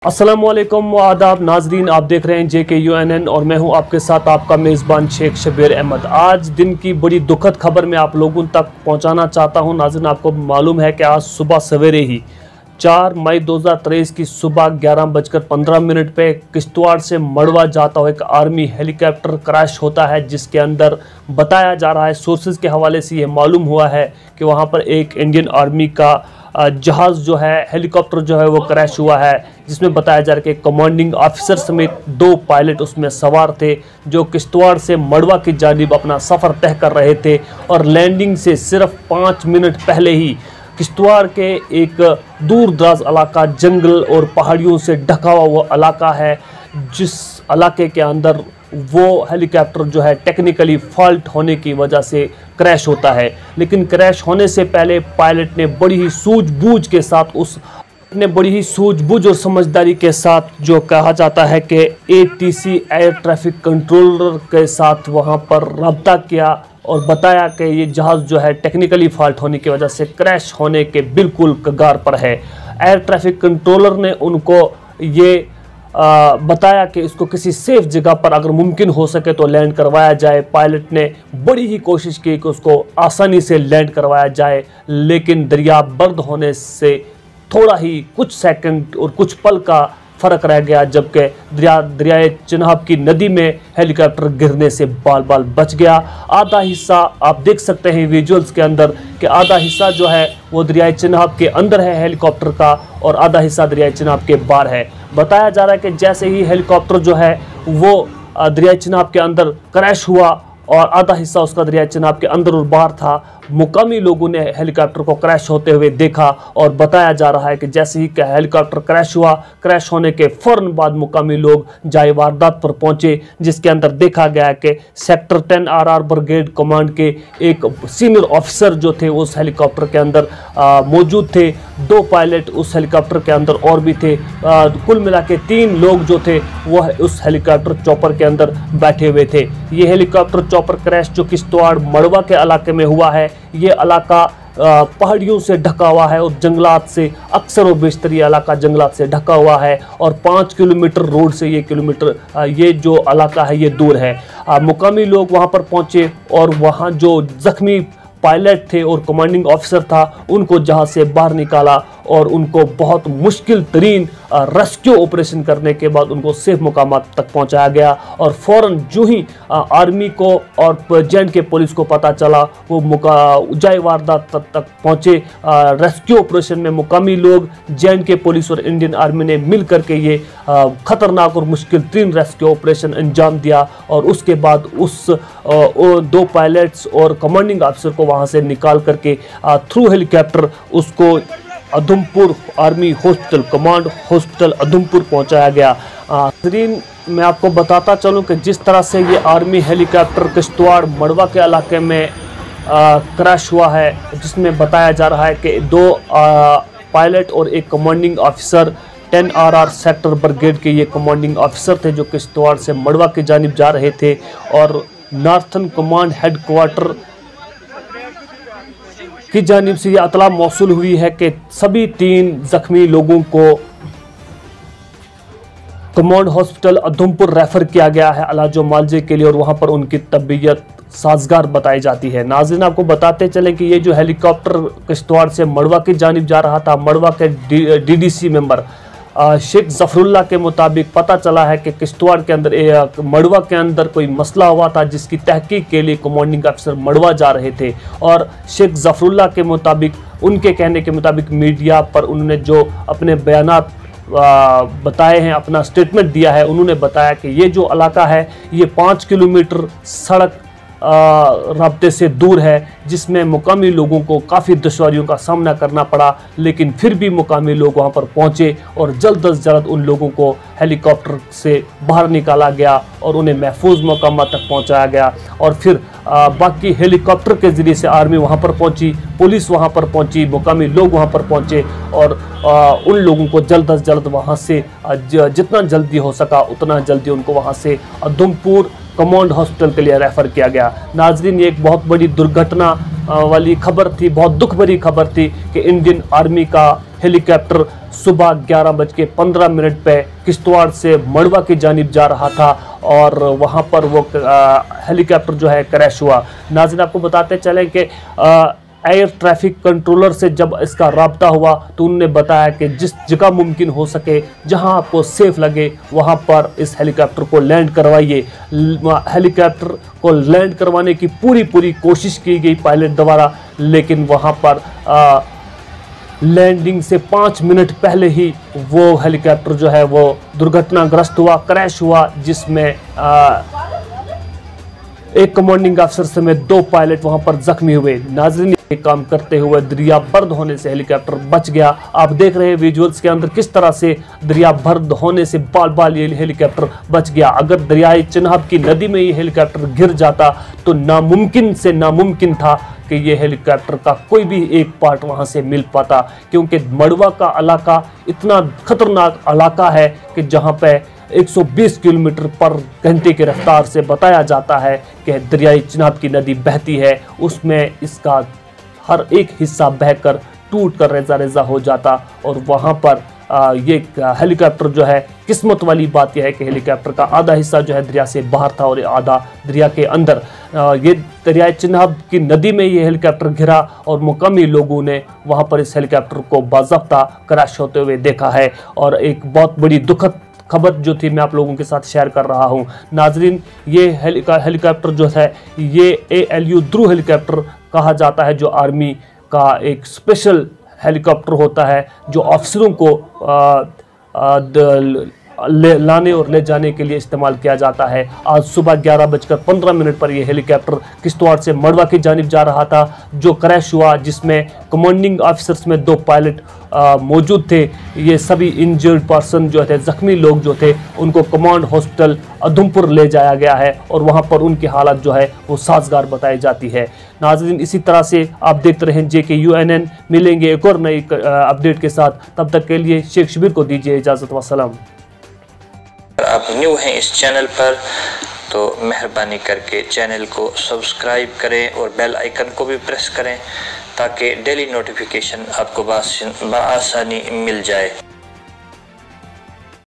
अस्सलामुअलैकुम व आदाब नाजरीन, आप देख रहे हैं JKUNN और मैं हूं आपके साथ आपका मेज़बान शेख शब्बीर अहमद। आज दिन की बड़ी दुखद खबर मैं आप लोगों तक पहुंचाना चाहता हूं। नाजरीन, आपको मालूम है कि आज सुबह सवेरे ही 4 मई 2023 की सुबह 11:15 पे किश्तवाड़ से मड़वा जाता हुआ एक आर्मी हेलीकॉप्टर क्रैश होता है, जिसके अंदर बताया जा रहा है, सोर्सेज के हवाले से ये मालूम हुआ है कि वहाँ पर एक इंडियन आर्मी का जहाज़ जो है, हेलीकॉप्टर जो है वो क्रैश हुआ है, जिसमें बताया जा रहा है कि कमांडिंग ऑफिसर समेत 2 पायलट उसमें सवार थे, जो किश्तवाड़ से मड़वा की जानिब अपना सफ़र तय कर रहे थे और लैंडिंग से सिर्फ 5 मिनट पहले ही किश्तवाड़ के एक दूर दराज इलाका, जंगल और पहाड़ियों से ढका हुआ इलाका है, जिस इलाके के अंदर वो हेलीकॉप्टर जो है टेक्निकली फॉल्ट होने की वजह से क्रैश होता है। लेकिन क्रैश होने से पहले पायलट ने बड़ी ही सूझबूझ और समझदारी के साथ, जो कहा जाता है कि ATC एयर ट्रैफिक कंट्रोलर के साथ वहां पर रब्ता किया और बताया कि ये जहाज़ जो है टेक्निकली फॉल्ट होने की वजह से क्रैश होने के बिल्कुल कगार पर है। एयर ट्रैफिक कंट्रोलर ने उनको ये बताया कि इसको किसी सेफ जगह पर अगर मुमकिन हो सके तो लैंड करवाया जाए। पायलट ने बड़ी ही कोशिश की कि उसको आसानी से लैंड करवाया जाए, लेकिन दरिया बर्द होने से थोड़ा ही कुछ सेकंड और कुछ पल का फ़र्क रह गया, जबकि दरियाए चिनाब की नदी में हेलीकॉप्टर गिरने से बाल बाल बच गया। आधा हिस्सा आप देख सकते हैं विजुअल्स के अंदर कि आधा हिस्सा जो है वो दरियाए चिनाब के अंदर है हेलीकॉप्टर का, और आधा हिस्सा दरियाए चिनाब के बाहर है। बताया जा रहा है कि जैसे ही हेलीकॉप्टर जो है वो दरियाए चिनाब के अंदर क्रैश हुआ और आधा हिस्सा उसका दरिया चिनाब के अंदर और बाहर था, मुकामी लोगों ने हेलीकॉप्टर को क्रैश होते हुए देखा और बताया जा रहा है कि जैसे ही हेलीकॉप्टर क्रैश हुआ, क्रैश होने के फ़ौरन बाद मुकामी लोग जाए वारदात पर पहुंचे, जिसके अंदर देखा गया कि सेक्टर 10 RR ब्रिगेड कमांड के एक सीनियर ऑफिसर जो थे उस हेलीकॉप्टर के अंदर मौजूद थे। 2 पायलट उस हेलीकॉप्टर के अंदर और भी थे। कुल मिला के 3 लोग जो थे वह उस हेलीकॉप्टर चॉपर के अंदर बैठे हुए थे। ये हेलीकॉप्टर चॉपर क्रैश जो किश्तवाड़ मड़वा के इलाके में हुआ है, ये इलाका पहाड़ियों से ढका हुआ है और जंगलात से, अक्सर और बेशतर ये इलाका जंगलात से ढका हुआ है और 5 किलोमीटर रोड से ये जो इलाका है ये दूर है। मुकामी लोग वहां पर पहुंचे और वहां जो जख्मी पायलट थे और कमांडिंग ऑफिसर था उनको जहाज से बाहर निकाला और उनको बहुत मुश्किल तरीन रेस्क्यू ऑपरेशन करने के बाद उनको सेफ मुकामात तक पहुंचाया गया। और फ़ौरन जो ही आर्मी को और JNK पुलिस को पता चला, वो उजाई वारदात तक पहुंचे। रेस्क्यू ऑपरेशन में मुकामी लोग, JNK पुलिस और इंडियन आर्मी ने मिल करके ये ख़तरनाक और मुश्किल तरीन रेस्क्यू ऑपरेशन अंजाम दिया और उसके बाद उस 2 पायलट्स और कमांडिंग ऑफिसर को वहाँ से निकाल करके थ्रू हेलीकॉप्टर उसको Udhampur army hospital, command hospital Udhampur पहुंचाया गया। नाज़रीन, मैं आपको बताता चलूं कि जिस तरह से ये आर्मी हेलीकॉप्टर किश्तवाड़ मड़वा के इलाके में क्रैश हुआ है, जिसमें बताया जा रहा है कि 2 पायलट और एक commanding officer 10 RR sector brigade के ये कमांडिंग ऑफिसर थे जो किश्तवाड़ से मड़वा की जानिब जा रहे थे। और नॉर्थन कमांड हेडक्वार्टर की जानिब से ये इतला मौसूल हुई है कि सभी 3 जख्मी लोगों को कमांड हॉस्पिटल उधमपुर रेफर किया गया है इलाज मालजे के लिए और वहां पर उनकी तबीयत साजगार बताई जाती है। नाज़रीन, आपको बताते चले कि ये जो हेलीकॉप्टर किश्तवाड़ से मड़वा की जानिब जा रहा था, मड़वा के DDC मेंबर शेख जफरुल्लाह के मुताबिक पता चला है कि किश्तवाड़ के अंदर मड़वा के अंदर कोई मसला हुआ था, जिसकी तहकीक के लिए कमांडिंग ऑफिसर मड़वा जा रहे थे। और शेख जफरुल्लाह के मुताबिक, उनके कहने के मुताबिक, मीडिया पर उन्होंने जो अपने बयानात बताए हैं, अपना स्टेटमेंट दिया है, उन्होंने बताया कि ये जो इलाका है ये 5 किलोमीटर सड़क राब्ते से दूर है, जिसमें मुकामी लोगों को काफ़ी दुश्वारियों का सामना करना पड़ा, लेकिन फिर भी मुकामी लोग वहां पर पहुंचे और जल्द अज जल्द उन लोगों को हेलीकॉप्टर से बाहर निकाला गया और उन्हें महफूज मकाम तक पहुंचाया गया। और फिर बाकी हेलीकॉप्टर के ज़रिए से आर्मी वहां पर पहुंची, पुलिस वहां पर पहुंची, मुकामी लोग वहां पर पहुंचे और उन लोगों को जल्द अज जल्द वहां से जितना जल्दी हो सका उतना जल्दी उनको वहां से उधमपुर कमांड हॉस्पिटल के लिए रेफ़र किया गया। नाजरीन, ये एक बहुत बड़ी दुर्घटना वाली खबर थी, बहुत दुख भरी खबर थी कि इंडियन आर्मी का हेलीकॉप्टर सुबह 11:15 पे किश्तवाड़ से मड़वा की जानिब जा रहा था और वहां पर वो हेलीकॉप्टर जो है क्रैश हुआ। नाज़रीन, आपको बताते चलें कि एयर ट्रैफिक कंट्रोलर से जब इसका राब्ता हुआ तो उन्होंने बताया कि जिस जगह मुमकिन हो सके, जहां आपको सेफ लगे, वहां पर इस हेलीकॉप्टर को लैंड करवाइए। हेलीकॉप्टर को लैंड करवाने की पूरी कोशिश की गई पायलट द्वारा, लेकिन वहां पर लैंडिंग से 5 मिनट पहले ही वो हेलीकॉप्टर जो है वो दुर्घटनाग्रस्त हुआ, क्रैश हुआ, जिसमें एक कमांडिंग अफसर समेत 2 पायलट वहां पर जख्मी हुए। नाज़रीन, ये काम करते हुए दरिया बर्द होने से हेलीकॉप्टर बच गया। आप देख रहे हैं विजुअल्स के अंदर किस तरह से दरिया बर्द होने से बाल ये हेलीकॉप्टर बच गया। अगर दरियाए चिनाब की नदी में ये हेलीकॉप्टर गिर जाता तो नामुमकिन से नामुमकिन था कि ये हेलीकॉप्टर का कोई भी एक पार्ट वहां से मिल पाता, क्योंकि मड़वा का इलाका इतना खतरनाक इलाका है कि जहां पे 120 किलोमीटर पर घंटे की रफ्तार से बताया जाता है कि दरियाई चिनाब की नदी बहती है। उसमें इसका हर एक हिस्सा बहकर टूट कर रेजा हो जाता और वहाँ पर ये हेलीकॉप्टर जो है, किस्मत वाली बात यह है कि हेलीकॉप्टर का आधा हिस्सा जो है दरिया से बाहर था और आधा दरिया के अंदर। ये दरियाई चिनाब की नदी में ये हेलीकॉप्टर गिरा और मुकामी लोगों ने वहाँ पर इस हेलीकॉप्टर को बाज़ाब्ता क्रैश होते हुए देखा है। और एक बहुत बड़ी दुखद खबर जो थी मैं आप लोगों के साथ शेयर कर रहा हूं। नाजरीन, ये हेलीकॉप्टर जो है ये ALU ध्रुव हेलीकॉप्टर कहा जाता है, जो आर्मी का एक स्पेशल हेलीकॉप्टर होता है जो अफसरों को लाने और ले जाने के लिए इस्तेमाल किया जाता है। आज सुबह 11:15 पर यह हेलीकॉप्टर किश्तवाड़ से मड़वा की जानिब जा रहा था, जो क्रैश हुआ, जिसमें कमांडिंग ऑफिसर्स में 2 पायलट मौजूद थे। ये सभी इंजर्ड पर्सन जो थे, जख्मी लोग जो थे, उनको कमांड हॉस्पिटल उधमपुर ले जाया गया है और वहां पर उनकी हालत जो है वो साजगार बताई जाती है। नाज़रीन, इसी तरह से आप देखते रहें JKUNN। मिलेंगे एक और नई अपडेट के साथ, तब तक के लिए शेख शबीर को दीजिए इजाज़त। वस्सलाम। आप न्यू हैं इस चैनल पर तो मेहरबानी करके चैनल को सब्सक्राइब करें और बेल आइकन को भी प्रेस करें ताकि डेली नोटिफिकेशन आपको बआसानी मिल जाए।